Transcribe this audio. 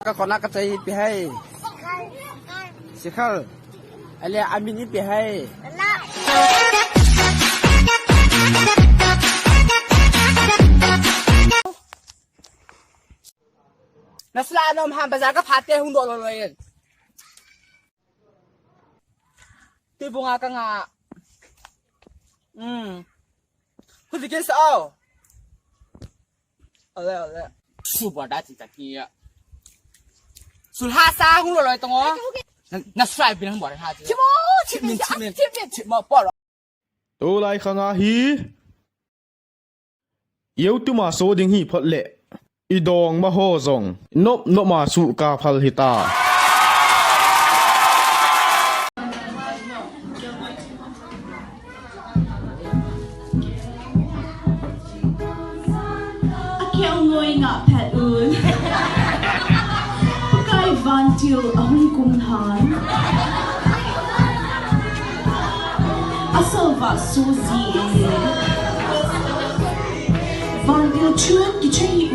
ka kona ka chai pi hai sikhal ale amini pi hai nasla nom ham bazar ka phate hung do loi ti bunga ka nga hudikin sao ale super da ti takia sulha sa hung loi tong na swai bin hang bo ha chi mo chi mo po lo to lai khanga hi yêu tu ma so ding hi phot le idong ma ho zong nop no ma su ka phal hita Kêu ngồi ngạ pet ươn Cái van tiêu ở hông cung hán Asal va so zi Van tiêu chuan ki chay